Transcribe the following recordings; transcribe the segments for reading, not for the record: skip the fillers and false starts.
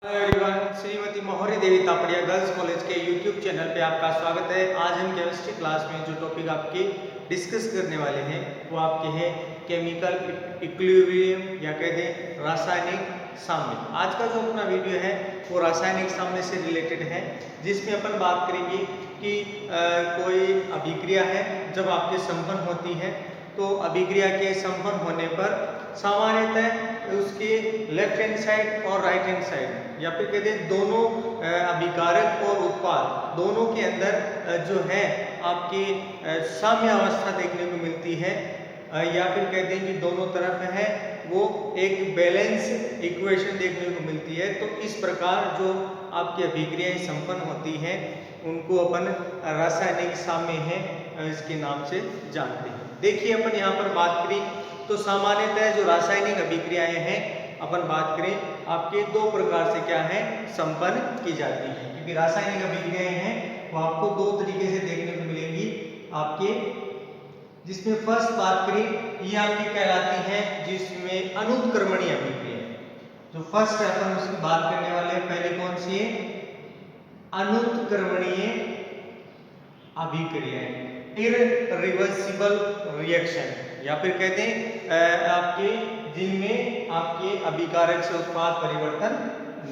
Hello everyone, Shrimati मोहरी देवी Tapadia girls college के YouTube channel पे आपका स्वागत है। आज हम केमिस्ट्री क्लास में जो टॉपिक आपके डिस्कस करने वाले हैं वो आपके हैं केमिकल इक्विलिब्रियम या कहते हैं रासायनिक साम्य। आज का जो अपना वीडियो है वो रासायनिक साम्य से रिलेटेड है, जिसमें अपन बात करेंगे कि कोई अभिक्रिया है जब आपके संपन्न होती है तो अभिक्रिया के संपन्न होने पर सामान्यतः उसके लेफ्ट हैंड साइड और राइट हैंड साइड या फिर कहते हैं दोनों अभिकारक और उत्पाद दोनों के अंदर जो है आपकी साम्य अवस्था देखने को मिलती है, या फिर कहते हैं कि दोनों तरफ है वो एक बैलेंस इक्वेशन देखने को मिलती है। तो इस प्रकार जो आपकी अभिक्रियाएं संपन्न होती हैं उनको अपन रासायनिक साम्य है इसके नाम से जानते हैं। देखिए अपन यहाँ पर बात करें तो सामान्यतः जो रासायनिक अभिक्रियाएं हैं अपन बात करें आपके दो प्रकार से क्या है संपन्न की जाती है, क्योंकि रासायनिक अभिक्रियाएं हैं वो आपको दो तरीके से देखने को मिलेंगी आपके, जिसमें फर्स्ट बात करें ये आपकी कहलाती है जिसमें अनुत्क्रमणीय अभिक्रिया। जो फर्स्ट है अपन उसकी बात करने वाले हैं, पहले कौन सी है अनुत्क्रमणीय अभिक्रियाएं, इररिवर्सिबल रिएक्शन, या फिर कहते हैं आपके जिनमें आपके अभिकारक से उत्पाद परिवर्तन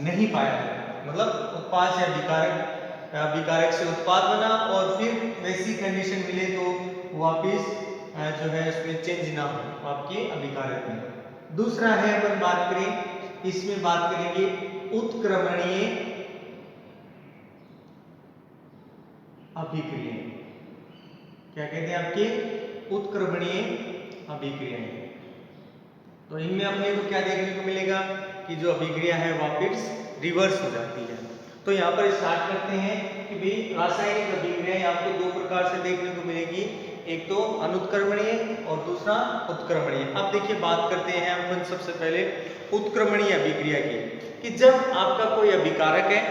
नहीं पाया गया, मतलब उत्पाद से अभिकारक से उत्पाद बना और फिर वैसी कंडीशन मिले तो वापिस जो है उसमें चेंज ना हो आपके अभिकारक में। दूसरा है अपन बात करें इसमें बात करेंगे उत्क्रमणीय अभिक्रिया। क्या कहते हैं आपके उत्क्रमणीय अभिक्रियाएं। तो इनमें अपने को क्या देखने को मिलेगा कि जो अभिक्रिया है वापस रिवर्स हो जाती है। तो यहाँ पर स्टार्ट करते हैं कि भाई रासायनिक अभिक्रियाएं आपको दो प्रकार से देखने को मिलेगी, एक तो अनुत्क्रमणीय और दूसरा उत्क्रमणीय। अब देखिए बात करते हैं अपन सबसे पहले उत्क्रमणीय अभिक्रिया की, कि जब आपका कोई अभिकारक है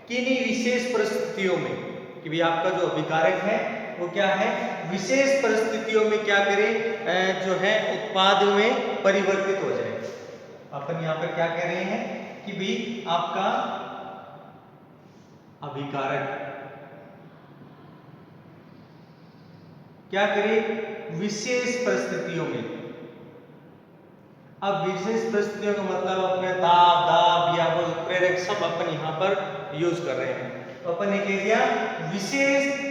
किन्हीं विशेष परिस्थितियों में, कि भाई आपका जो अभिकारक है वो क्या है विशेष परिस्थितियों में क्या करे जो है उत्पाद में परिवर्तित हो जाए। अपन यहाँ पर क्या कह रहे हैं कि भाई आपका अभिकारक क्या करे विशेष परिस्थितियों में। अब विशेष परिस्थितियों का मतलब अपने ताप दाब या वो प्रेरक सब अपन यहाँ पर यूज कर रहे हैं। तो अपन ने कह दिया विशेष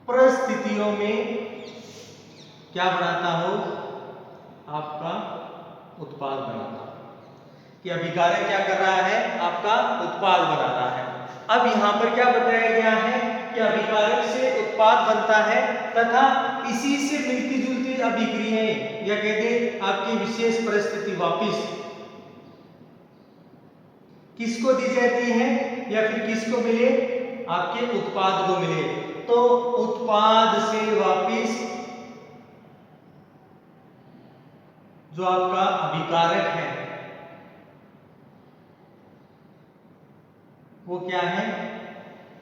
परिस्थितियों में क्या बनाता हो आपका उत्पाद बनाता हो, कि अभिकारक क्या कर रहा है आपका उत्पाद बना रहा है। अब यहाँ पर क्या बताया गया है कि अभिकारक से उत्पाद बनता है तथा इसी से मिलती जुलती अभिक्रियाएं या कहते आपकी विशेष परिस्थिति वापिस किसको दी जाती है या फिर किसको मिले आपके उत्पाद को मिले। तो उत्पाद से वापिस जो आपका अभिकारक है वो क्या है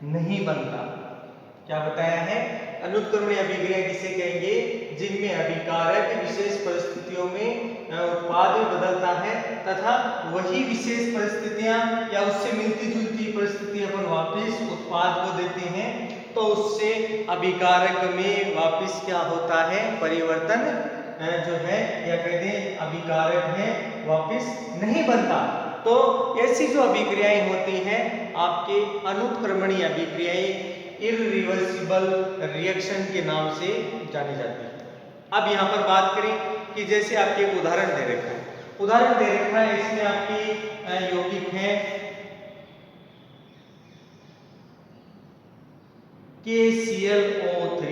नहीं बनता। क्या बताया है अनुत्क्रमणीय अभिक्रिया किसे कहेंगे जिनमें अभिकारक विशेष परिस्थितियों में उत्पाद में बदलता है तथा वही विशेष परिस्थितियां या उससे मिलती जुलती परिस्थिति अपन वापस उत्पाद को देते हैं, तो उससे अभिकारक में वापस क्या होता है परिवर्तन जो है या कहते हैं अभिकारक है वापस नहीं बनता। तो ऐसी जो अभिक्रियाएं होती हैं आपके अनुत्क्रमणीय अभिक्रियाएं इररिवर्सिबल रिएक्शन के नाम से जानी जाती है। अब यहाँ पर बात करें कि जैसे आपके एक उदाहरण दे रखा है, उदाहरण दे रखा है इसमें आपकी यौगिक है KClO3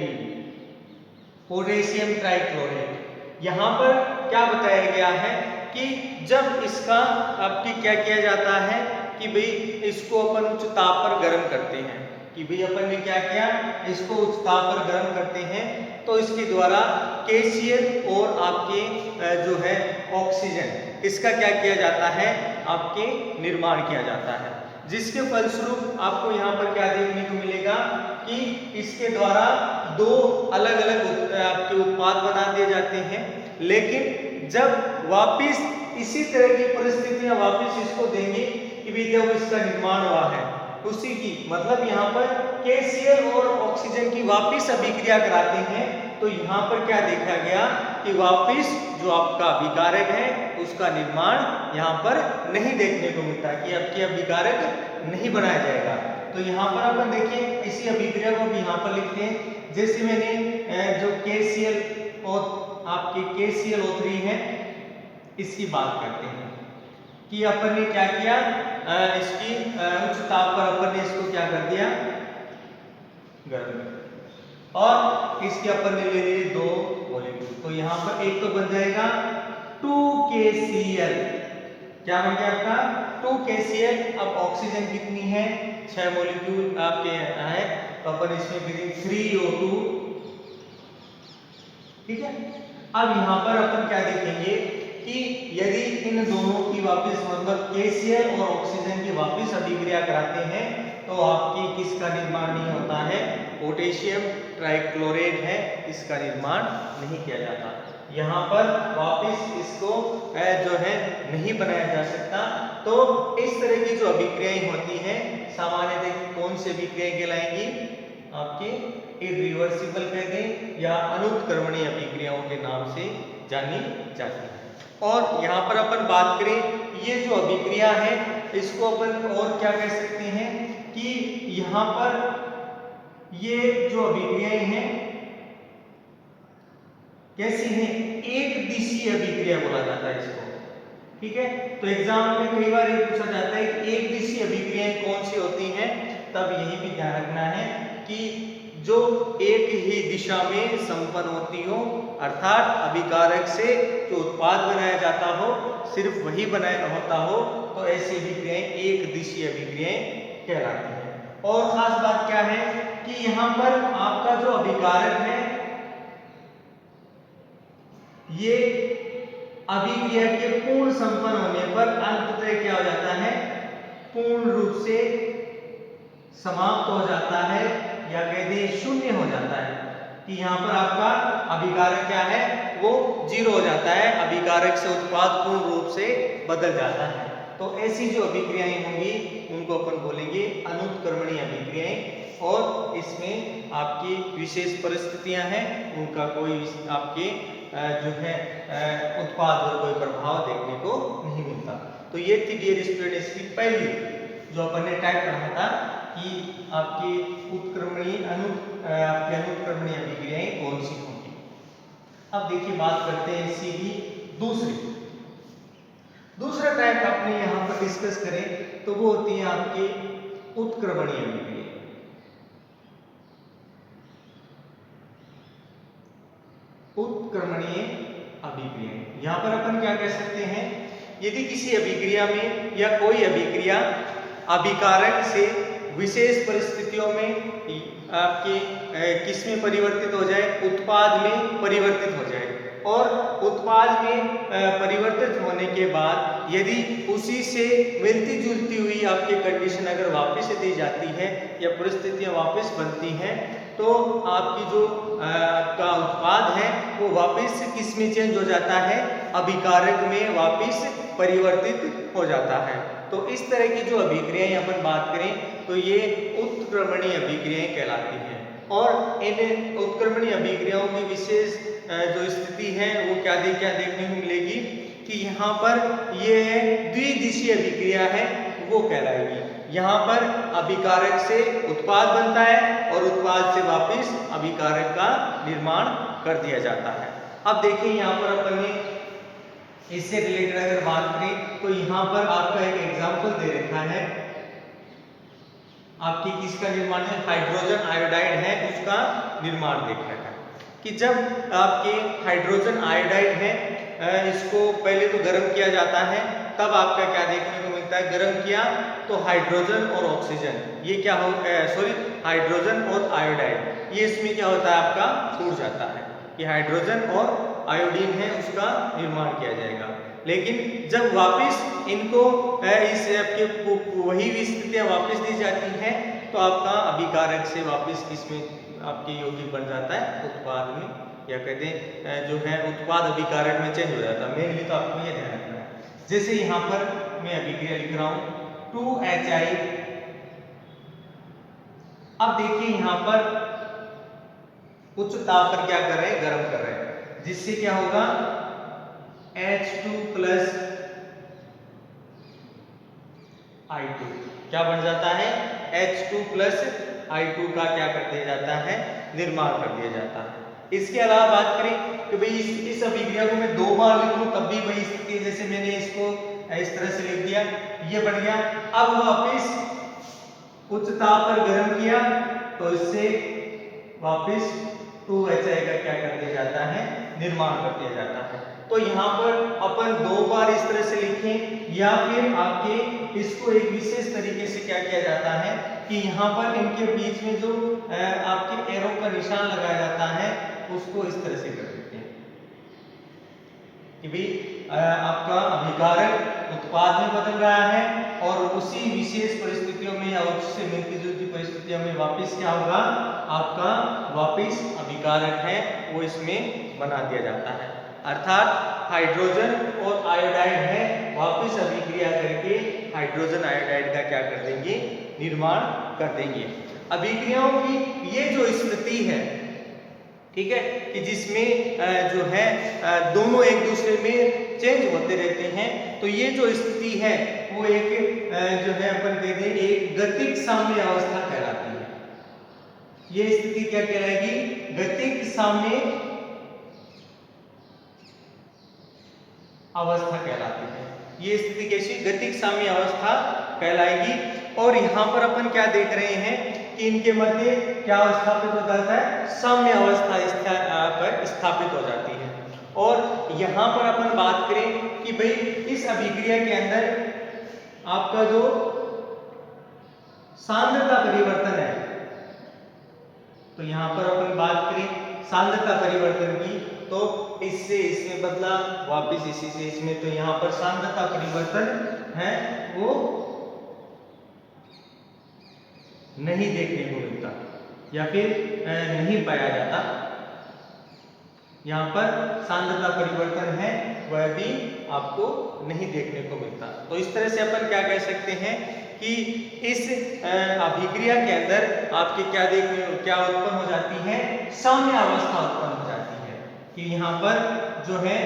पोटेशियम ट्राइक्लोरेट। यहाँ पर क्या बताया गया है कि जब इसका आपकी क्या किया जाता है कि भाई इसको अपन उच्च ताप पर गर्म करते हैं, कि भाई अपन ने क्या किया इसको उच्च ताप पर गर्म करते हैं तो इसके द्वारा KCl और आपके जो है ऑक्सीजन इसका क्या किया जाता है आपके निर्माण किया जाता है, जिसके फलस्वरूप आपको यहाँ पर क्या देखने को मिलेगा कि इसके द्वारा दो अलग अलग आपके उत्पाद बना दिए जाते हैं। लेकिन जब वापिस इसी तरह की परिस्थितियां वापस इसको देंगे कि भी जब इसका निर्माण हुआ है उसी की मतलब यहाँ पर KCl और ऑक्सीजन की वापिस अभिक्रिया कराते हैं तो यहाँ पर क्या देखा गया कि वापिस जो आपका अभिकारक है उसका निर्माण यहाँ पर नहीं देखने को मिलता कि आपकी अभिकारक नहीं बनाया जाएगा। तो यहाँ पर अपन देखिए इसी अभिक्रिया को भी यहाँ पर लिखते हैं। जैसे मैंने जो KCl और आपके KClO3 है इसकी बात करते हैं कि अपन ने क्या किया, इसकी उच्च ताप पर अपन ने इसको क्या कर दिया, गर्म, और इसके अपन ने ले लिए 2 मॉलिक्यूल। तो यहाँ पर एक तो बन जाएगा 2KCl, क्या बन गया आपका 2KCl। अब ऑक्सीजन कितनी है 6 मॉलिक्यूल आपके है तो अपन इसमें करेंगे 3O2, ठीक है। अब यहाँ पर अपन क्या देखेंगे कि यदि इन दोनों की वापिस मतलब KCl और ऑक्सीजन की वापिस अभिक्रिया कराते हैं तो आपकी किसका निर्माण नहीं होता है, पोटेशियम ट्राइक्लोरेट है, इसका निर्माण नहीं किया जाता। यहाँ पर वापिस इसको जो है नहीं बनाया जा सकता। तो इस तरह की जो अभिक्रियाएं होती हैं सामान्यतः कौन सी अभिक्रियाएं कहलाएंगी, आपके इरिवर्सिबल कह दें या अनुत्क्रमणीय अभिक्रियाओं के नाम से जानी जाती है। और यहाँ पर अपन बात करें ये जो अभिक्रिया है इसको अपन और क्या कह सकते हैं कि यहाँ पर ये जो अभिक्रियाएं हैं कैसी हैं, एक दिशीय अभिक्रिया बोला जाता है इसको, ठीक है। तो एग्जाम में कई बार ये पूछा जाता है कि एक दिशीय अभिक्रियाएं कौन सी होती हैं, तब यही भी ध्यान रखना है कि जो एक ही दिशा में संपन्न होती हो, अर्थात अभिकारक से जो उत्पाद बनाया जाता हो सिर्फ वही बनाया होता हो, तो ऐसी अभिक्रियाएं एक दिशीय अभिक्रियाएं कहलाती हैं। और खास बात क्या है कि यहाँ पर आपका जो अभिकारक है ये अभिक्रिया के पूर्ण संपन्न होने पर अंततः क्या हो जाता है, पूर्ण रूप से समाप्त हो जाता है या कह दें शून्य हो जाता है कि यहाँ पर आपका अभिकारक क्या है वो 0 हो जाता है, अभिकारक से उत्पाद पूर्ण रूप से बदल जाता है। तो ऐसी जो अभिक्रियाएं होंगी उनको अपन बोलेंगे अनुत्क्रमणीय अभिक्रियाएं, और इसमें आपकी विशेष परिस्थितियां हैं, उनका कोई आपके जो है उत्पाद पर कोई प्रभाव देखने को नहीं मिलता। तो ये थी डियर स्टूडेंट इसकी पहली जो अपन ने टाइप पढ़ा था कि आपकी उत्क्रमणीय आपकी अनुत्क्रमणीय अभिक्रियाएं कौन सी होंगी। अब देखिए बात करते हैं इसी की दूसरा टाइप आपने यहाँ पर डिस्कस करें तो वो होती है आपकी उत्क्रमणीय अभिक्रिया। उत्क्रमणीय अभिक्रिया यहाँ पर अपन क्या कह सकते हैं, यदि किसी अभिक्रिया में या कोई अभिक्रिया अभिकारक से विशेष परिस्थितियों में आपके किस में परिवर्तित हो जाए, उत्पाद में परिवर्तित हो जाए, और उत्पाद में परिवर्तित होने के बाद यदि उसी से मिलती जुलती हुई आपकी कंडीशन अगर वापस दी जाती है या परिस्थितियां वापस बनती हैं तो आपकी जो आपका उत्पाद है वो वापस किस में चेंज हो जाता है, अभिकारक में वापस परिवर्तित हो जाता है। तो इस तरह की जो अभिक्रियाएं अपन बात करें तो ये उत्क्रमणीय अभिक्रियाएं कहलाती हैं। और इन उत्क्रमणीय अभिक्रियाओं की विशेष जो स्थिति है वो क्या देखने को मिलेगी कि यहाँ पर ये द्विदिशीय अभिक्रिया है वो कहलाएगी। यहाँ पर अभिकारक से उत्पाद बनता है और उत्पाद से वापस अभिकारक का निर्माण कर दिया जाता है। अब देखिए यहाँ पर अपन ने इससे रिलेटेड अगर बात करें तो यहाँ पर आपका एक एग्जाम्पल दे रखा है, आपकी किसका निर्माण है, हाइड्रोजन आयोडाइड है उसका निर्माण देख रखा है कि जब आपके हाइड्रोजन आयोडाइड है इसको पहले तो गर्म किया जाता है, तब आपका क्या देखने को मिलता है, गर्म किया तो हाइड्रोजन और ऑक्सीजन ये क्या हो हाइड्रोजन और आयोडाइड ये इसमें क्या होता है आपका छूट जाता है कि हाइड्रोजन और आयोडीन है उसका निर्माण किया जाएगा। लेकिन जब वापस इनको इस आपके वही स्थितियां वापस दी जाती हैं तो आपका अभिकारक से वापस किसमें आपके यौगिक बन जाता है, उत्पाद में, या कहते हैं जो है उत्पाद अभिकारक में चेंज हो जाता है। मेनली तो आपको ये ध्यान रखना है। जैसे यहाँ पर मैं अभिक्रिया लिख रहा हूं 2HI। अब देखिए यहां पर उच्च ताप पर क्या कर रहे हैं, गर्म कर रहे हैं, जिससे क्या होगा H2 प्लस I2 क्या बन जाता है, H2 प्लस I2 का क्या कर दिया जाता है, निर्माण कर दिया जाता है। इसके अलावा बात करें कि भाई इस अभिक्रिया को मैं 2 बार लिखूं तब भी वही स्थिति, जैसे मैंने इसको इस तरह से लिख दिया, ये बन गया। अब वापिस उच्च ताप पर गर्म किया तो इससे वापिस 2HI का क्या कर दिया जाता है, निर्माण कर दिया जाता है। तो यहाँ पर अपन 2 बार इस तरह से लिखें या फिर आपके इसको एक विशेष तरीके से क्या किया जाता है कि यहाँ पर इनके बीच में जो आपके एरो का निशान लगाया जाता है उसको इस तरह से कर देते हैं कि भाई आपका अभिकारक उत्पाद में बदल रहा है और उसी विशेष परिस्थितियों में या उससे मिलती जुलती परिस्थितियों में वापिस क्या होगा, आपका वापिस अभिकारक है वो इसमें बना दिया जाता है। अर्थात हाइड्रोजन और आयोडाइड है, वापिस अभिक्रिया करके हाइड्रोजन आयोडाइड का क्या कर देंगे, निर्माण कर देंगे। अभिक्रियाओं की ये जो स्थिति है, ठीक है, कि जिसमें जो है दोनों एक दूसरे में चेंज होते रहते हैं, तो ये जो स्थिति है वो एक जो है अपन कहते हैं एक गतिक साम्य अवस्था कहलाती है। ये स्थिति क्या कहलाएगी, गतिक साम्य अवस्था कहलाती है। ये स्थिति कैसी, गतिक साम्य अवस्था कहलाएगी। और यहाँ पर अपन क्या देख रहे हैं कि इनके मध्य क्या स्थापित हो जाता है, साम्य अवस्था पर स्थापित हो जाती है। और यहाँ पर अपन बात करें कि भाई इस अभिक्रिया के अंदर आपका जो सांद्रता परिवर्तन है, तो यहाँ पर अपन बात करें सांद्रता परिवर्तन की, तो इससे इसमें बदला, वापिस इसी से इसमें, तो यहाँ पर सांद्रता परिवर्तन है वो नहीं देखने को मिलता या फिर नहीं पाया जाता। यहाँ पर सांद्रता परिवर्तन है वह भी आपको नहीं देखने को मिलता। तो इस तरह से अपन क्या कह सकते हैं कि इस अभिक्रिया के अंदर आपके क्या उत्पन्न हो जाती है, साम्य अवस्था उत्पन्न हो जाती है कि यहाँ पर जो है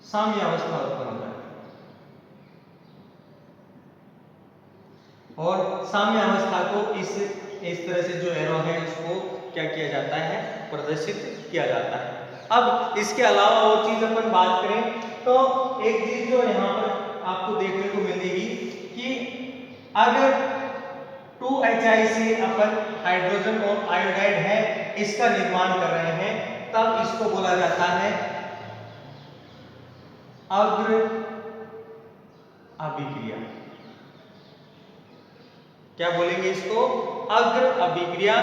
साम्य अवस्था उत्पन्न हो जाती है। और साम्य अवस्था को इस तरह से जो एरो है उसको क्या किया जाता है, प्रदर्शित किया जाता है। अब इसके अलावा और चीज अपन बात करें तो एक चीज जो यहाँ पर आपको देखने को मिलेगी कि अगर 2HI से अपन हाइड्रोजन और आयोडाइड है इसका निर्माण कर रहे हैं, तब इसको बोला जाता है अग्र अभिक्रिया। क्या बोलेंगे इसको, अग्र अभिक्रिया,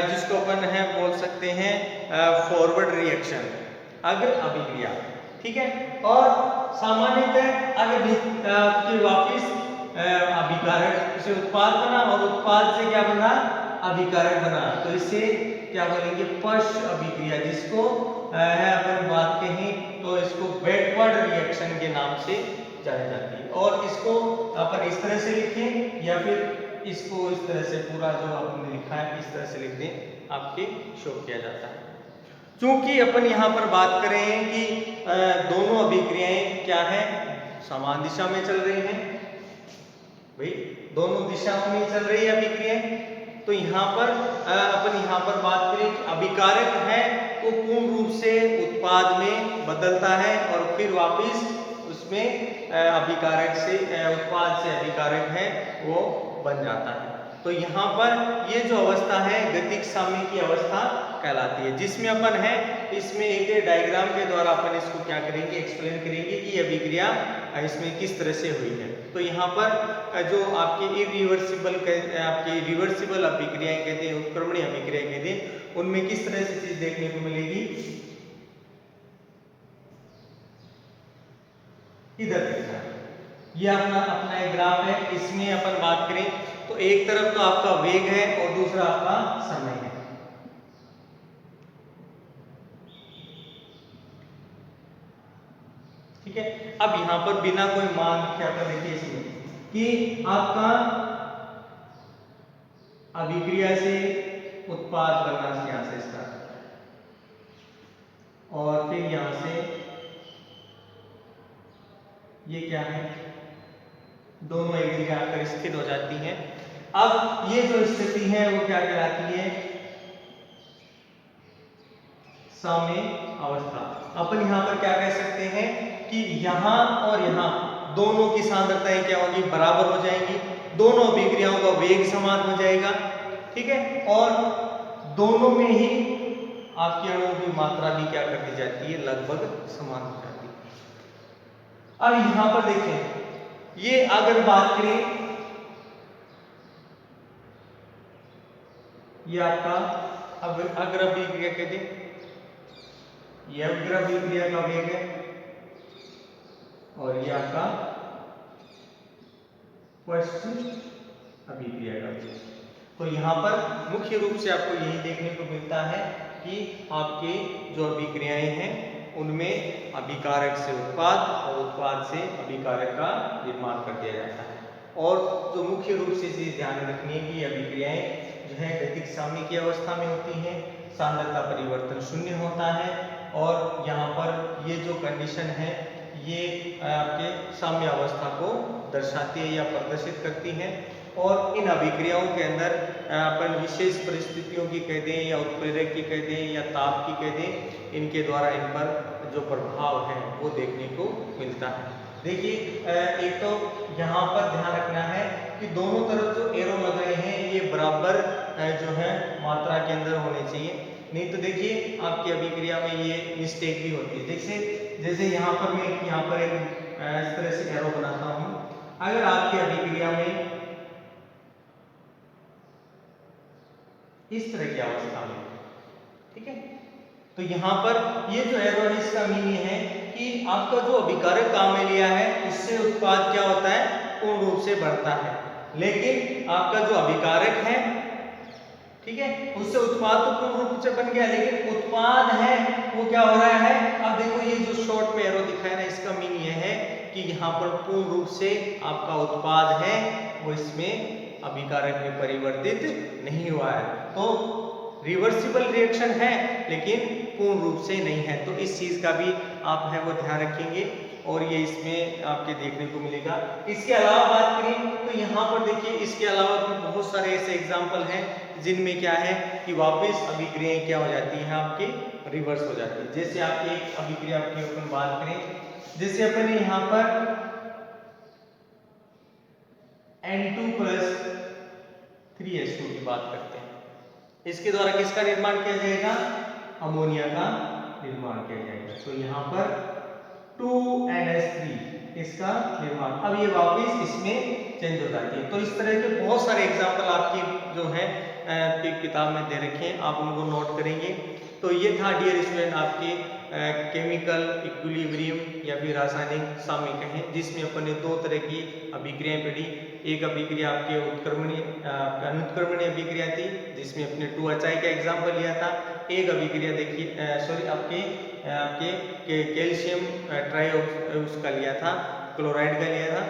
जिसको अपन है बोल सकते हैं फॉरवर्ड रिएक्शन, अग्र अभिक्रिया, ठीक है। और सामान्यतः अगर के वापिस अभिकारक से उत्पाद बना और उत्पाद से क्या बना, अभिकारक बना, तो इसे क्या बोलेंगे, पश्च अभिक्रिया, जिसको है अपन बात कहें तो इसको बैकवर्ड रिएक्शन के नाम से जानी जाती है। और इसको अपन इस तरह से लिखें या फिर इसको इस तरह से पूरा जो आपने लिखा है इस तरह से लिख दें, आपके शो किया जाता है। क्योंकि अपन यहाँ पर बात कर रहे हैं कि दोनों अभिक्रियाएं क्या है, समान दिशा में चल रही हैं, भाई दोनों दिशाओं में चल रही है अभिक्रियाएं। तो यहाँ पर अपन यहाँ पर बात करें कि अभिकारक है वो पूर्ण रूप से उत्पाद में बदलता है और फिर वापिस उसमें अभिकारक से उत्पाद से अभिकारक है वो बन जाता है। तो यहाँ पर ये जो अवस्था है गतिक साम्य की अवस्था कहलाती है, जिसमें अपन है इसमें एक डायग्राम के द्वारा अपन इसको क्या करेंगे, एक्सप्लेन करेंगे कि ये अभिक्रिया इसमें किस तरह से हुई है। तो यहाँ पर जो आपके आपकी रिवर्सिबल अभिक्रियाएं कहते हैं, उत्क्रमणीय अभिक्रिया कहते हैं, उनमें किस तरह से चीज देखने को मिलेगी, इधर देखना। ये अपना एक ग्राफ है, इसमें अपन बात करें तो एक तरफ तो आपका वेग है और दूसरा आपका समय है। ठीक ठीक है। अब यहाँ पर बिना कोई मान क्या कर देखिए इसमें कि आपका अभिक्रिया से उत्पाद बनना यहाँ से स्टार्ट होता है और फिर यहाँ से ये क्या है, दोनों एक जगह आकर स्थिर हो जाती हैं। अब ये जो स्थिति है वो क्या कहलाती है, साम्य अवस्था। अपन यहाँ पर क्या कह सकते हैं कि यहाँ और यहाँ दोनों की सांद्रताएं क्या होगी, बराबर हो जाएंगी, दोनों अभिक्रियाओं का वेग समान हो जाएगा, ठीक है, और दोनों में ही आपके अणुओं की मात्रा भी क्या कर दी जाती है, लगभग समान हो जाती है। अब यहाँ पर देखें, ये अगर बात करें, ये आपका अग्र अभिक्रिया कहते हैं, ये अग्र अभिक्रिया का वेग है और ये आपका पश्च अभिक्रिया का वेग। तो यहाँ पर मुख्य रूप से आपको यही देखने को मिलता है कि आपके जो अभिक्रियाएं हैं उनमें अभिकारक से उत्पाद और उत्पाद से अभिकारक का निर्माण कर दिया जाता है। और जो मुख्य रूप से चीज ध्यान रखनी है कि अभिक्रियाएं जो है गतिक साम्य की अवस्था में होती हैं, सांद्रता परिवर्तन शून्य होता है और यहाँ पर ये जो कंडीशन है ये आपके साम्य अवस्था को दर्शाती है या प्रदर्शित करती है। और इन अभिक्रियाओं के अंदर अपन विशेष परिस्थितियों की कह दें या उत्प्रेरक की कह दें या ताप की कह दें, इनके द्वारा इन पर जो प्रभाव है वो देखने को मिलता है। देखिए एक तो यहाँ पर ध्यान रखना है कि दोनों तरफ जो एरो लग रहे हैं ये बराबर जो है मात्रा के अंदर होने चाहिए, नहीं तो देखिए आपकी अभिक्रिया में ये मिस्टेक भी होती है। जैसे यहाँ पर मैं यहाँ पर एक इस तरह से एरो बनाता हूँ, अगर आपकी अभिक्रिया में इस तरह की अवस्था में, ठीक है, तो यहाँ पर ये जो एरो है इसका मीनिंग है कि आपका जो अभिकारक काम में लिया है उससे उत्पाद क्या होता है, पूर्ण रूप से बढ़ता है, लेकिन आपका जो अभिकारक है, ठीक है, उससे उत्पाद तो पूर्ण रूप से बन गया, लेकिन उत्पाद है वो क्या हो रहा है। अब देखो ये जो शॉर्ट में एरो दिखाया ना, इसका मीनिंग ये है कि यहाँ पर पूर्ण रूप से आपका उत्पाद है वो इसमें अभिकारक में परिवर्तित नहीं हुआ है, तो रिवर्सिबल रिएक्शन है लेकिन पूर्ण रूप से नहीं है। तो इस चीज का भी आप है वो ध्यान रखेंगे और ये इसमें आपके देखने को मिलेगा। इसके अलावा बात करें तो यहाँ पर देखिए इसके अलावा भी बहुत सारे ऐसे एग्जाम्पल हैं जिनमें क्या है कि वापस अभिक्रियाएं क्या हो जाती हैं, आपकी रिवर्स हो जाती है। जैसे आपकी एक अभिक्रिया की अपन बात करें, जैसे अपन यहाँ पर N2+3H2 की बात करते हैं, इसके द्वारा किसका निर्माण किया जाएगा, अमोनिया का निर्माण किया जाएगा। तो यहाँ पर 2NH3 इसका निर्माण, अब ये वापस इसमें चेंज हो जाती है। तो इस तरह के बहुत सारे एग्जाम्पल आपकी जो है किताब में दे रखे हैं, आप उनको नोट करेंगे। तो ये था डियर स्टूडेंट आपके केमिकल इक्विलिब्रियम या फिर रासायनिक साम्य कहें, जिसमें अपन ने दो तरह की अभिक्रियाएं पढ़ी। एक अभिक्रिया आपके अनुत्क्रमणीय अभिक्रिया थी जिसमें अपने 2HI का एग्जाम्पल लिया था। एक अभिक्रिया देखिए आपके कैल्शियम ट्राइऑक्साइड का लिया था, क्लोराइड का लिया था।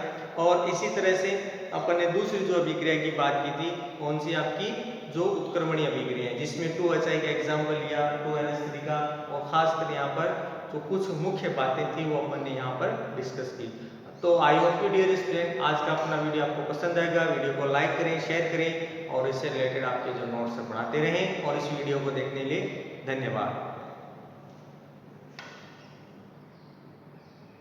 और इसी तरह से अपन ने दूसरी जो अभिक्रिया की बात की थी, कौन सी, आपकी जो उत्क्रमणीय अभिक्रिया है जिसमें 2HI का एग्जाम्पल लिया, 2NH3 का, और खासकर यहाँ पर जो कुछ मुख्य बातें थी वो अपन ने यहाँ पर डिस्कस की। तो I hope you dear student आज का अपना वीडियो आपको पसंद आएगा। वीडियो को लाइक करें, शेयर करें और इससे रिलेटेड आपके जो नोट्स बनाते रहें। और इस वीडियो को देखने के लिए धन्यवाद।